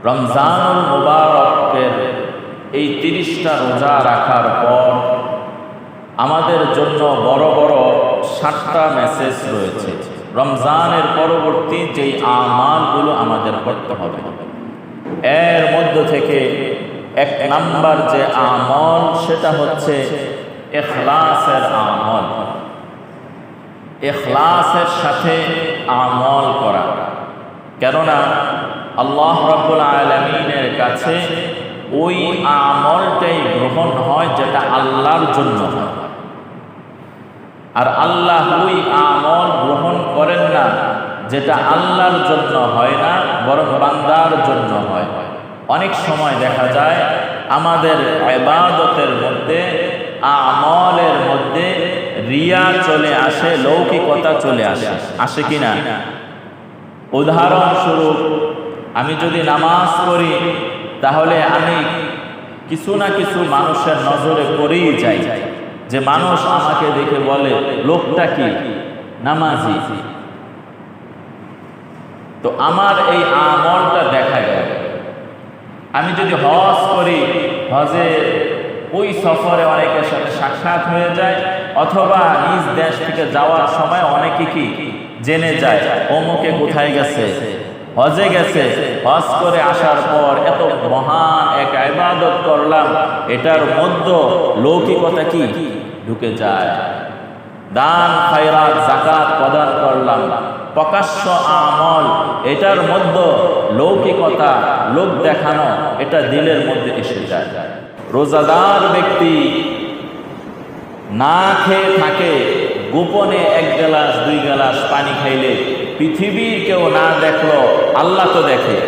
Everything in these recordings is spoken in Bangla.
রমজানুল মুবারকের এই 30টা রোজা রাখার পর আমাদের জন্য বড় বড় 7টা মেসেজ রয়েছে। রমজানের পরবর্তী যেই আমালগুলো আমাদের করতে হবে, এর মধ্য থেকে 1 নাম্বার যে আমল সেটা হচ্ছে ইখলাসের আমল। ইখলাসের সাথে আমল করা, কেননা আল্লাহ রাব্বুল আলামিনের কাছে ওই আমলটাই গ্রহণ হয় যেটা আল্লাহর জন্য হয়। আর আল্লাহ ওই আমল গ্রহণ করেন না যেটা আল্লাহর জন্য হয় না, বরং বান্দার জন্য হয়। অনেক সময় দেখা যায় আমাদের ইবাদতের মধ্যে, আমলের মধ্যে রিয়া চলে আসে, লৌকিকতা চলে আসে, আসে কিনা? উদাহরণস্বরূপ, আমি যদি নামাজ পড়ি তাহলে আমি কিছু না কিছু মানুষের নজরে পড়েই যাই, যে মানুষ আমাকে দেখে বলে লোকটা কি নামাজি। তো আমার এই আমলটা দেখা যায়। আমি যদি হজ করি, হজে ওই সফরে অনেকের সাথে সাক্ষাৎ হয়ে যায়, অথবা নিজ দেশ থেকে যাওয়ার সময় অনেকে কি জেনে যায় অমুকে কোথায় গেছে, হজে গেছে। হজ করে আসার পর এত মহান এক ইবাদত করলাম, এটার মধ্যে লৌকিকতা কি ঢুকে যায়। দান খায়রাত যাকাত প্রদান করলাম, প্রকাশ্য আমল, এটার মধ্যে লৌকিকতা, লোক দেখানো, এটা দিলের মধ্যে এসে যায়। রোজাদার ব্যক্তি না খেয়ে থাকে, গোপনে 1 গ্লাস 2 গ্লাস পানি খাইলে পৃথিবীর কেউ না দেখলো, আল্লাহ তো দেখে।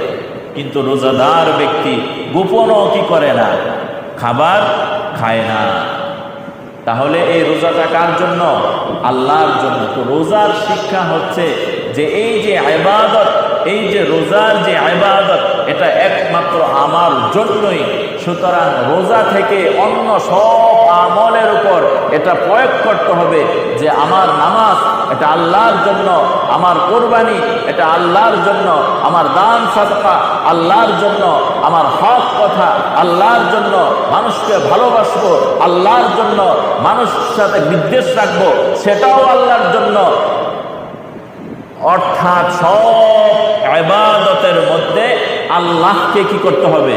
কিন্তু রোজাদার ব্যক্তি গোপনও কি করে না, খাবার খায় না। তাহলে এই রোজাটা কার জন্য? আল্লাহর জন্য। তো রোজার শিক্ষা হচ্ছে যে এই যে ইবাদত, এই যে রোজার যে ইবাদত, এটা একমাত্র আমার জন্যই। সুতরাং রোজা থেকে অন্য সব আমলের উপর এটা প্রয়োগ করতে হবে যে আমার নামাজ এটা আল্লাহর জন্য, আমার কোরবানি এটা আল্লাহর জন্য, আমার দান সাদকা আল্লাহর জন্য, আমার হক কথা আল্লাহর জন্য, মানুষকে ভালোবাসবো আল্লাহর জন্য, মানুষের সাথে বিদ্বেষ রাখবো সেটাও আল্লাহর জন্য। অর্থাৎ সব ইবাদতের মধ্যে আল্লাহকে কি করতে হবে?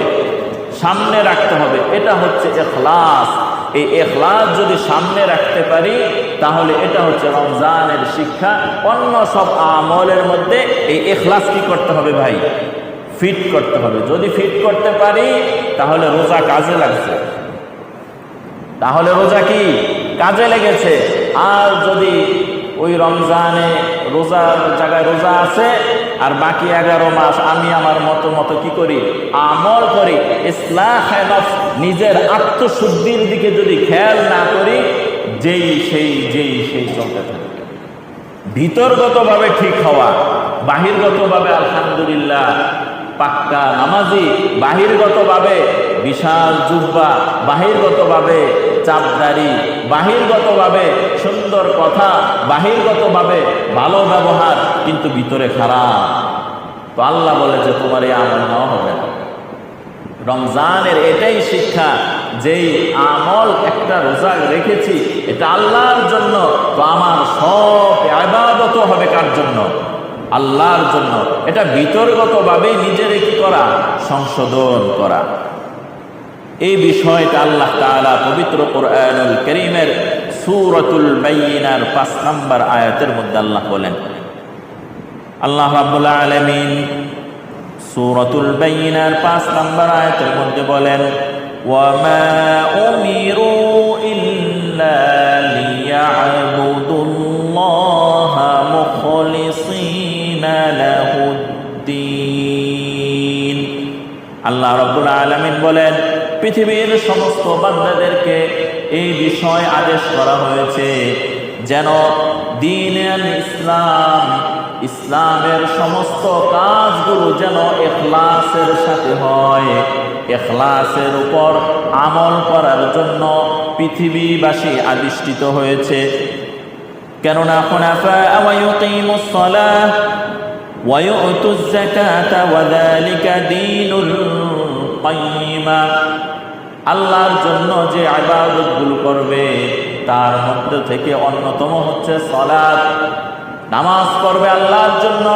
সামনে রাখতে হবে। এটা হচ্ছে ইখলাস। এই ইখলাস যদি সামনে রাখতে পারি তাহলে এটা হচ্ছে রমজানের শিক্ষা। অন্য সব আমলের মধ্যে এই ইখলাস কি করতে হবে ভাই? ফিট করতে হবে। যদি ফিট করতে পারি তাহলে রোজা কাজে লাগছে, তাহলে রোজা কি কাজে লেগেছে। আর যদি ওই রমজানে রোজার জায়গায় রোজা আছে আর বাকি 11 মাস আমি আমার মতো কি করি? আমল করি। ইসলাহে নফস, নিজের আত্মশুদ্ধির দিকে যদি খেয়াল না করি, যেই সেই চলতে থাকে। ভিতরগতভাবে ঠিক হওয়া, বাহিরগতভাবে আলহামদুলিল্লাহ পাক্কা নামাজি, বাহিরগতভাবে বিশাল জুব্বা, বাহিরগতভাবে চাপদারি, বাহিরগতভাবে সুন্দর কথা, বাহিরগতভাবে ভালো ব্যবহার, কিন্তু ভিতরে খারাপ। তো আল্লাহ বলে যে তোমার এই আমল নেওয়া হবে না। রমজানের এটাই শিক্ষা, যেই আমল একটা রোজা রেখেছি এটা আল্লাহর জন্য, তো আমার সব ইবাদত হবে কার জন্য? আল্লাহর জন্য। এটা বিতর্কতভাবে নিজের কি করা? সংশোধন করা। এই বিষয়টা আল্লাহ তাআলা পবিত্র কোরআনুল কারীমের সূরাতুল বাইয়িনার 5 নম্বর আয়াতের মধ্যে আল্লাহ বলেন, আল্লাহ রাব্বুল আলামিন সূরাতুল বাইয়িনার 5 নম্বর আয়াতের মধ্যে বলেন, ওয়া মা উমিরু ইল্লা লিয়া'বুদুল্লাহা মুখলিসিনা লাহুদ্দীন। আল্লাহ রাব্বুল আলামিন বলেন, পৃথিবীর সমস্ত বান্দাদেরকে এই বিষয় আদেশ করা হয়েছে যেন দ্বীনুল ইসলাম, ইসলামের সমস্ত কাজগুলো যেন ইখলাসের সাথে হয়। ইখলাসের উপর আমল করার জন্য পৃথিবীবাসী আদিষ্টিত হয়েছে। কেননা হুনাফা ওয়া ইউকিমুস সালাহ, ويؤتوا الزكاة وذلك دين القيمة আল্লাহর জন্য যে ইবাদতগুলো করবে তার মধ্যে থেকে অন্যতম হচ্ছে সালাত, নামাজ পড়বে আল্লাহর জন্য,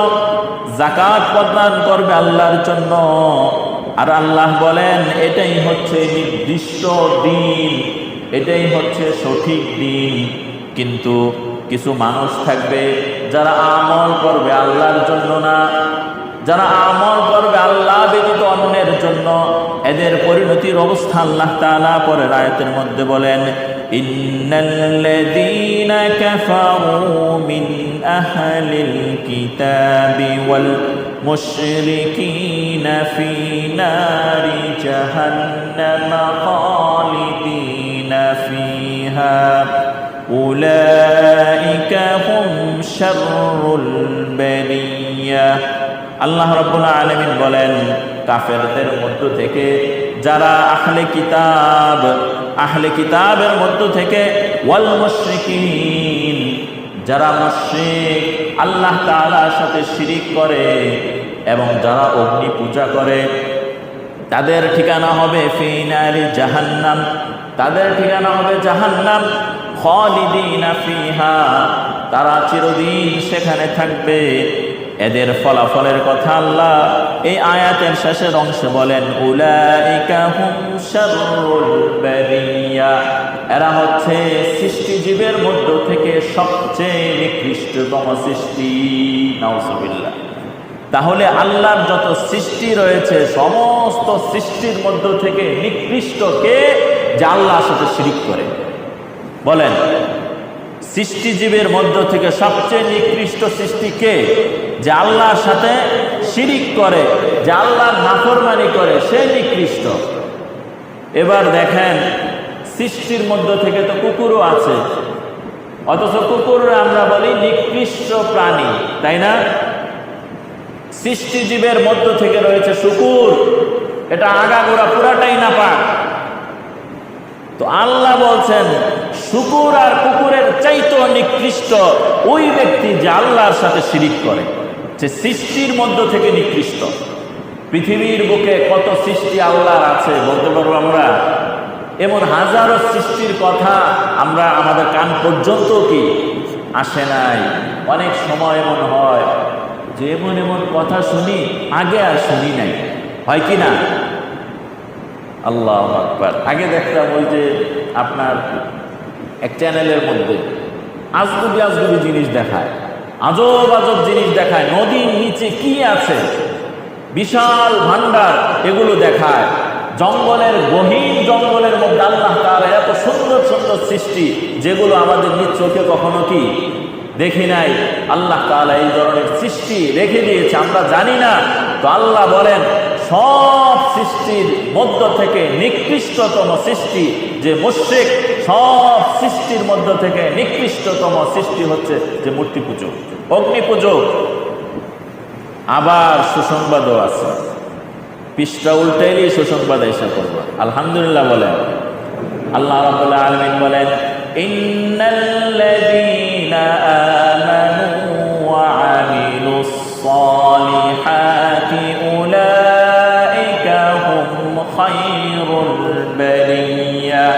যাকাত প্রদান করবে আল্লাহর জন্য। আর আল্লাহ বলেন এটাই হচ্ছে নির্দিষ্ট দিন, এটাই হচ্ছে সঠিক দিন। কিন্তু কিছু মানুষ থাকবে যারা আমল করবে আল্লাহর জন্য না, যারা আমল করবে আল্লাহ ব্যতীত অন্যের জন্য, এদের পরিণতির অবস্থা আল্লাহ তাআলা পরের আয়াতের মধ্যে বলেন, ইন্নাল্লাযীনা কাফারু মিন আহলিল কিতাবি ওয়াল মুশরিকিনা ফী নারি জাহান্নামা খালিদিনা ফীহা উলাইকা হুম শাররুল বারিয়া। আল্লাহ রাব্বুল আলামিন বলেন কাফেরদের মধ্য থেকে যারা আহলে কিতাবের মধ্য থেকে ওয়াল মুশরিকিন, যারা মুশরিক, আল্লাহ তাআলার সাথে শিরিক করে এবং যারা অগ্নি পূজা করে, তাদের ঠিকানা হবে ফী নারি জাহান্নাম, তাদের ঠিকানা হবে জাহান্নাম। খালিদিনা ফীহা, তারা চিরদিন সেখানে থাকবে। এদের ফলাফলের কথা আল্লাহ এই আয়াতের শেষের অংশে বলেন, উলাইকা হুম শাররুল বারিয়া, এরা হচ্ছে সৃষ্টিজীবের মধ্য থেকে সবচেয়ে নিকৃষ্টতম সৃষ্টি। নাউজুবিল্লাহ। তাহলে আল্লাহর যত সৃষ্টি রয়েছে সমস্ত সৃষ্টির মধ্য থেকে নিকৃষ্ট কে? যে আল্লাহর সাথে শিরিক করে। বলেন সৃষ্টিজীবের মধ্য থেকে সবচেয়ে নিকৃষ্ট সৃষ্টি কে? যে আল্লাহর সাথে শিরিক করে, যে আল্লাহর নাফরমানি করে, সে নিকৃষ্ট। এবার দেখেন সৃষ্টির মধ্য থেকে তো কুকুরও আছে, অথচ কুকুর আমরা বলি নিকৃষ্ট প্রাণী, তাই না? সৃষ্টিজীবের মধ্য থেকে রয়েছে শুকুর, এটা আগাগোড়া পুরাটাই নাপাক। তো আল্লাহ বলছেন শুকুর আর কুকুরের চাইতেও নিকৃষ্ট ওই ব্যক্তি যে আল্লাহর সাথে শিরিক করে, যে সৃষ্টির মধ্য থেকে নিকৃষ্ট। পৃথিবীর বুকে কত সৃষ্টি আল্লাহর আছে বলতে পারবো আমরা? এমন হাজারো সৃষ্টির কথা আমরা আমাদের কান পর্যন্ত কি আসে নাই। অনেক সময় এমন হয় যে এমন এমন কথা শুনি আগে আর শুনি নাই, হয় কি না? আল্লাহু আকবার। আগে দেখতাম ওই যে আপনার এক চ্যানেলের মধ্যে আজগুবি জিনিস দেখায়, আজব আজব জিনিস দেখায়, নদীর নিচে কি আছে, বিশাল ভান্ডার, এগুলো দেখায়। জঙ্গলের গহীন জঙ্গলের মধ্যে আল্লাহ তাআলা এত সুন্দর সুন্দর সৃষ্টি যেগুলো আমাদের নিজ চোখে কখনো কি দেখি নাই। আল্লাহ তাআলা এই ধরনের সৃষ্টি রেখে দিয়েছে, আমরা জানি না। তো আল্লাহ বলেন সব সৃষ্টির মধ্য থেকে নিকৃষ্টতম সৃষ্টি যে মুশরিক, সব সৃষ্টির মধ্য থেকে নিকৃষ্টতম সৃষ্টি হচ্ছে যে মূর্তি পূজক, অগ্নি পূজক। আবার সুসংবাদও আছে, পৃষ্ঠা উল্টাইলে সুসংবাদ এসে করবো। আলহামদুলিল্লাহ বলেন। আল্লাহ রাব্বুল আলামিন বলেন, ইন্নাল্লাযীনা আমানু ওয়া আমিলুস সালিহাতি উলাইকা হুম খায়রুল বারিয়া।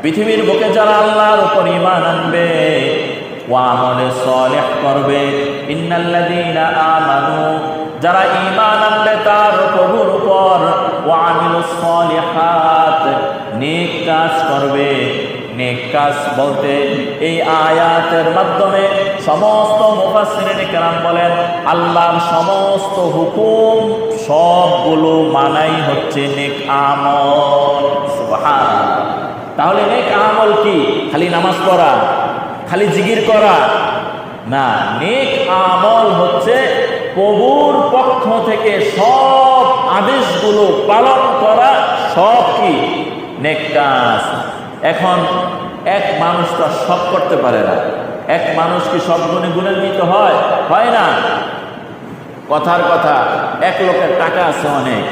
পৃথিবীর বুকে যারা আল্লাহর উপর ঈমান আনবে, ওয়া আমলে সালিহ করবে, ইন্নাল্লাযীনা আমানু, যারা ঈমান আনবে তার প্রভুর উপর, ওয়া আমিলুস সালিহাত, নেক কাজ করবে। নেক কাজ বলতে এই আয়াতের মাধ্যমে সমস্ত মুফাসসিরিন কেরাম বলেন আল্লাহর সমস্ত হুকুম সবগুলো মানাই হচ্ছে নেক আমল। সুবহানাল্লাহ। তাহলে নেক আমল কি? খালি নামাজ পড়া, খালি জিকির করা না। নেক আমল হচ্ছে প্রভুর পক্ষ থেকে সব আদেশগুলো পালন করা, সব কি নেক কাজ। এখন এক মানুষ তো সব করতে পারে না। এক মানুষ কি সব গুণে গুণান্বিত হয়? হয় না। কথার কথা, এক লোকের টাকা আছে অনেক,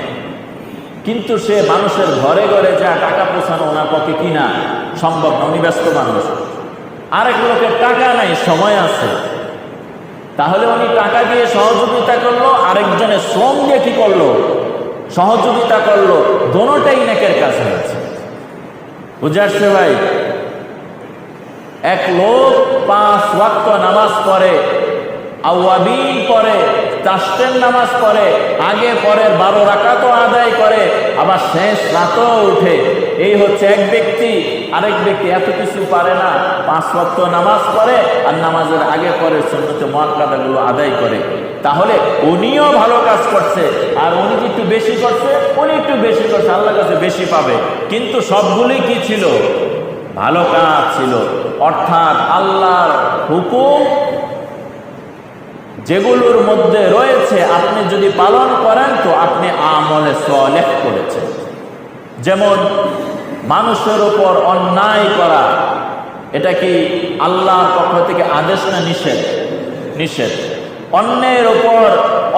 কিন্তু সে মানুষের ঘরে ঘরে যা টাকা পৌঁছানো ওনার পক্ষে কিনা সম্ভব না, উনি ব্যস্ত মানুষ। আরেক লোকের টাকা নাই, সময় আছে, তাহলে উনি টাকা দিয়ে সহযোগিতা করলো, আরেকজনের শ্রম দিয়ে কি করলো? সহযোগিতা করলো। দোনোটাই নেকের কাজ হয়েছে। বুঝে আসছে ভাই? এক লোক 5 ওয়াক্ত নামাজ পড়ে, আওয়াবিন পড়ে, তাশতের নামাজ পড়ে, আগে পরে 12 রাকাতও আদায় করে, আবার শেষ রাতেও উঠে। এই হচ্ছে এক ব্যক্তি। আরেক ব্যক্তি এত কিছু পারে না, 5 ওয়াক্ত নামাজ পড়ে আর নামাজের আগে পরে সুন্নতে মুআক্কাদাগুলো আদায় করে। তাহলে উনিও ভালো কাজ করছে, আর উনি যে একটু বেশি করছে, উনি একটু বেশি করছে, আল্লাহর কাছে বেশি পাবে। কিন্তু সবগুলোই কি ছিল? ভালো কাজ ছিল। অর্থাৎ আল্লাহর হুকুম যেগুলোর মধ্যে রয়েছে আপনি যদি পালন করেন তো আপনি আমলে সালেহ করেছেন। যেমন মানুষের উপর অন্যায় করা, এটা কি আল্লাহর পক্ষ থেকে আদেশ না নিষেধ? নিষেধ। অন্যের উপর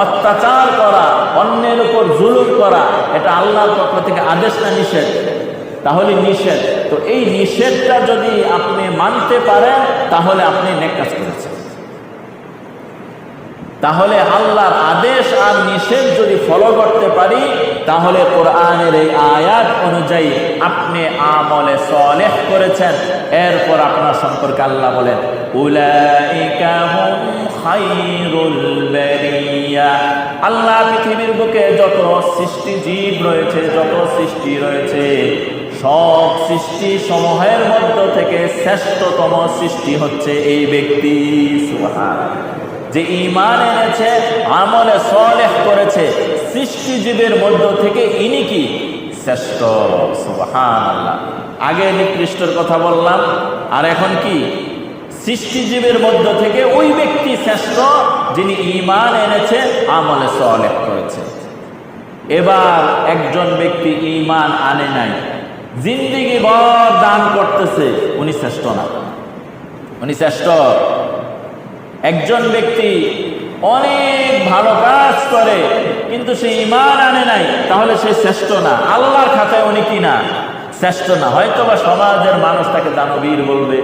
অত্যাচার করা, অন্যের উপর জুলুম করা, এটা আল্লাহর পক্ষ থেকে আদেশ না নিষেধ? তাহলে নিষেধ। তো এই নিষেধটা যদি আপনি মানতে পারেন তাহলে আপনি নেক কাজ করেছেন। তাহলে আল্লাহর আদেশ আর নিষেধ যদি ফলো করতে পারি তাহলে কোরআনের এই আয়াত অনুযায়ী আপনি আমলে সালেহ করেছেন। এরপর আপনার সম্পর্কে আল্লাহ বলেন, উলাইকা হুম খায়রুল বারিয়া। আল্লাহ পৃথিবীর বুকে যত সৃষ্টি জীব রয়েছে, যত সৃষ্টি রয়েছে, সব সৃষ্টি সমূহের মধ্য থেকে শ্রেষ্ঠতম সৃষ্টি হচ্ছে এই ব্যক্তি। সুবহানাল্লাহ। যে ঈমান এনেছে, আমলে সালেহ করেছে, সৃষ্টিজীবের মধ্য থেকে ইনি কি? শ্রেষ্ঠ। সুবহানাল্লাহ। আগে নিকৃষ্টর কথা বললাম, আর এখন কি? সৃষ্টিজীবের মধ্য থেকে ওই ব্যক্তি শ্রেষ্ঠ যিনি ঈমান এনেছে, আমলে সালেহ করেছে। এবার একজন ব্যক্তি ঈমান আনে নাই, জিন্দেগি ভর দান করতেছে, উনি শ্রেষ্ঠ না? উনি শ্রেষ্ঠ? একজন ব্যক্তি অনেক ভালো কাজ করে কিন্তু সে ঈমান আনে নাই, তাহলে সে শ্রেষ্ঠ না? আল্লাহর খাতায় উনি কি না? শ্রেষ্ঠ না। হয়তোবা সমাজের মানুষ তাকে দানবীর বলবে,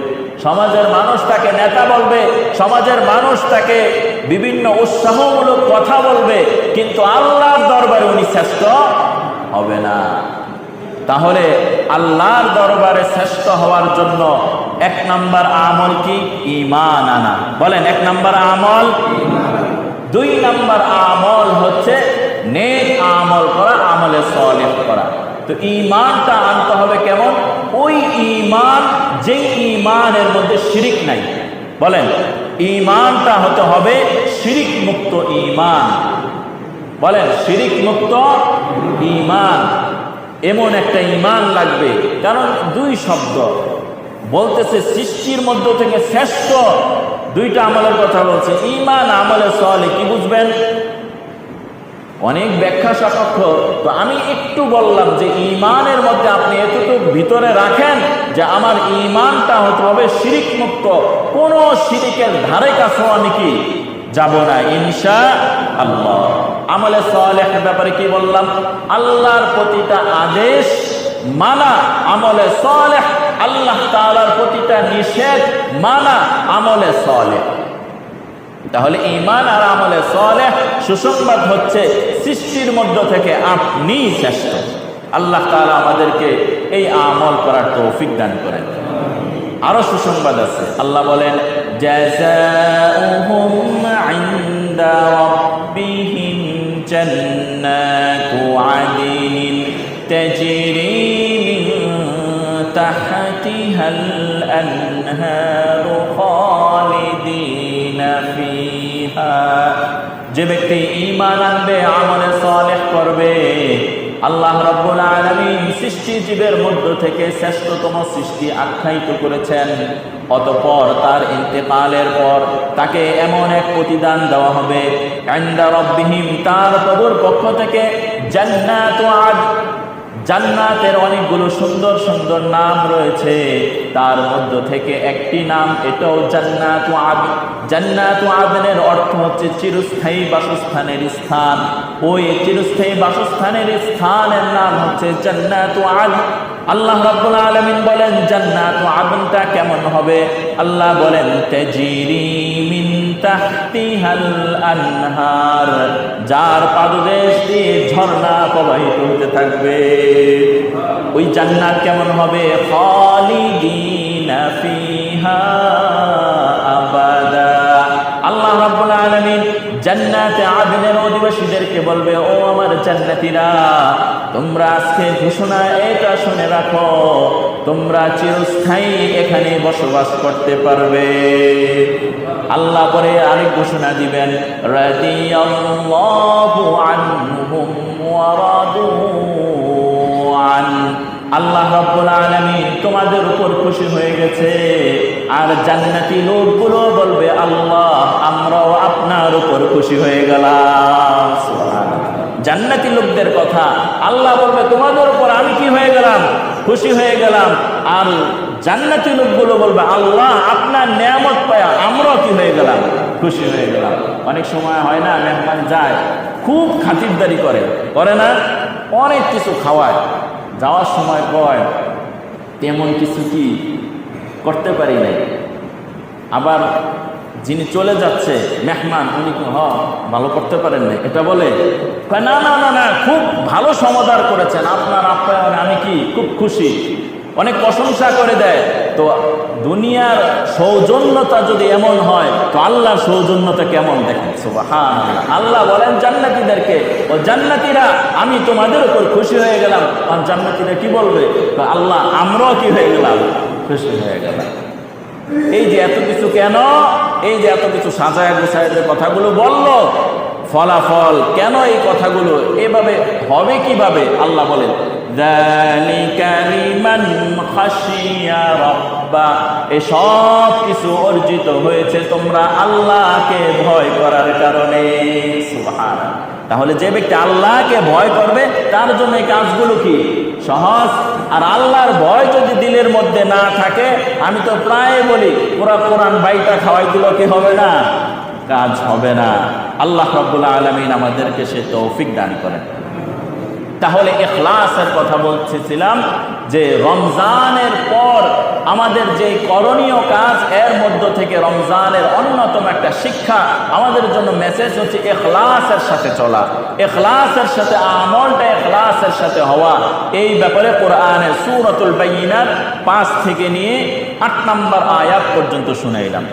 সমাজের মানুষ তাকে নেতা বলবে, সমাজের মানুষ তাকে বিভিন্ন উৎসাহমূলক কথা বলবে, কিন্তু আল্লাহর দরবারে উনি শ্রেষ্ঠ হবে না। তাহলে আল্লাহর দরবারে শ্রেষ্ঠ হওয়ার জন্য 1 নাম্বার আমল কি? ঈমান আনা। বলেন, 1 নাম্বার আমল। 2 নাম্বার আমল হচ্ছে নেক আমল করা, আমলে সালেহ করা। তো ঈমানটা আনতে হবে কেমন? ওই ঈমান যেই ঈমানের মধ্যে শিরিক নাই। বলেন, ঈমানটা হতে হবে শিরিক মুক্ত ঈমান। বলেন, শিরিক মুক্ত ঈমান। এমন একটা ঈমান লাগবে, কারণ 2 শব্দ বলতেছে সৃষ্টির মধ্য থেকে শ্রেষ্ঠ, 2টা আমলের কথা বলছে, ঈমান আমলে সালেহ। কি বুঝবেন? অনেক ব্যাখ্যা সাপেক্ষ। তো আমি একটু বললাম যে ঈমানের মধ্যে আপনি এতটুকু ভিতরে রাখেন যে আমার ঈমানটা হতে হবে শিরিক মুক্ত, কোনো শিরিকের ধারে কাছেও আমি কি যাব না ইনশাআল্লাহ। আমলে সালেহের ব্যাপারে কি বললাম? আল্লাহর প্রতিটা আদেশ মানা আমলে সালেহ, আল্লাহ তাআলার প্রতিটা নিষেধ মানা আমলে সালেহ। তাহলে ঈমান আর আমলে সালেহ সুসংবাদ হচ্ছে সৃষ্টির মধ্য থেকে আপনি শ্রেষ্ঠ। আল্লাহ তাআলা আমাদেরকে এই আমল করার তৌফিক দান করেন। আরো সুসংবাদ আছে। আল্লাহ বলেন, জাযাউহুম ইনদা রাব্বিহিম জান্নাতু আদনিন তাজরি মিন তাহতিহাল আনহারু খালিদিনা ফিহা। যে ব্যক্তি ঈমান আনবে, আমলে সালেহ করবে, আল্লাহ রাব্বুল আলামিন সৃষ্টিজীবের মধ্য থেকে শ্রেষ্ঠতম সৃষ্টি আখ্যায়িত করেছেন। অতঃপর তার ইন্তেকালের পর তাকে এমন এক প্রতিদান দেওয়া হবে, ইনদা রাব্বিহিম, তার প্রভুর পক্ষ থেকে, জান্নাতু আদন। জান্নাতের অনেকগুলো সুন্দর সুন্দর নাম রয়েছে, তার মধ্য থেকে একটি নাম এটাও জান্নাতু আদন। জান্নাতু আদনের অর্থ হচ্ছে চিরস্থায়ী বাসস্থানের স্থান। ওই চিরস্থায়ী বাসস্থানের স্থানের নাম হচ্ছে জান্নাতু আদন। আল্লাহ রাব্বুল আলামিন বলেন জান্নাতু আদনটা কেমন হবে? আল্লাহ বলেন, তাজরি মিন তাহতিহাল আনহার, যার পাদদেশ দিয়ে ঝর্ণা প্রবাহিত হতে থাকবে। ওই জান্নাত কেমন হবে? খালিদিনা ফিহা আবাদা। আল্লাহ রাব্বুল আলামিন জান্নাতে আদনের অধিবাসীদেরকে বলবে, ও আমার জান্নাতীরা, তোমরা আজকে ঘোষণা এটা শুনে রাখো, তোমরা চিরস্থায়ী এখানে বসবাস করতে পারবে। আল্লাহ পরে আরেক ঘোষণা দিবেন, রাদিয়াল্লাহু আনহুম ওয়া রাদু আন। আল্লাহ রাব্বুল আলামিন তোমাদের উপর খুশি হয়ে গেছে। আর জান্নাতি লোকগুলো বলবে, আল্লাহ আমরাও আপনার উপর খুশি হয়ে গেলাম। সুবহানাল্লাহ। জান্নাতি লোকদের কথা আল্লাহ বলবে, তোমাদের উপর আমি কি হয়ে গেলাম? খুশি হয়ে গেলাম। আর জান্নাতি লোকগুলো বলবে, আল্লাহ আপনার নিয়ামত পায়া আমরাও কি হয়ে গেলাম? খুশি হয়ে গেলাম। অনেক সময় হয় না, মেহমান যায়, খুব খাতিরদারি করে না, অনেক কিছু খাওয়ায়, যাওয়ার সময় কয় তেমন কিছু কি করতে পারি নাই। আবার যিনি চলে যাচ্ছে মেহমান, উনি ভালো করতে পারেন না, এটা বলে না না না না, খুব ভালো সমাদর করেছেন, আপনার আপ্যায়নে আমি কি খুব খুশি, অনেক প্রশংসা করে দেয়। তো দুনিয়ার সৌজন্যতা যদি এমন হয়, তো আল্লাহর সৌজন্যতা কেমন দেখেন। সুবহানাল্লাহ। আল্লাহ বলেন জান্নাতীদেরকে, ও জান্নাতীরা আমি তোমাদের উপর খুশি হয়ে গেলাম। আর জান্নাতীরা কি বলবে? আল্লাহ আমরাও কি হয়ে গেলাম? খুশি হয়ে গেলাম। এই যে এত কিছু কেন, এই যে এত কিছু সাজায় গোছায় যে কথাগুলো বললো, ফলাফল কেন এই কথাগুলো এভাবে হবে কিভাবে? আল্লাহ বলেন, যালিকা লিমান খাশিয়া রাব্বা। এই সব কিছু অর্জিত হয়েছে তোমরা আল্লাহকে ভয় করার কারণে। সুবহানাল্লাহ। তাহলে যে ব্যক্তি আল্লাহকে ভয় করবে তার জন্য এই কাজগুলো কি সহজ। আর আল্লাহর ভয় যদি দিলের মধ্যে না থাকে, আমি তো প্রায় বলি, পুরা কোরআন বাইটা খাওয়াইগুলো কি হবে না, কাজ হবে না। আল্লাহ রাব্বুল আলামিন আমাদেরকে সে তৌফিক দান করেন। তাহলে ইখলাসের কথা বলছিলাম যে রমজানের পর আমাদের যে করণীয় কাজ, এর মধ্য থেকে রমজানের অন্যতম একটা শিক্ষা আমাদের জন্য মেসেজ হচ্ছে ইখলাসের সাথে চলা, ইখলাসের সাথে আমলটা ইখলাসের সাথে হওয়া। এই ব্যাপারে কোরআনের সূরাতুল বাইয়িনার 5 থেকে নিয়ে 8 নম্বর আয়াত পর্যন্ত শুনাইলাম।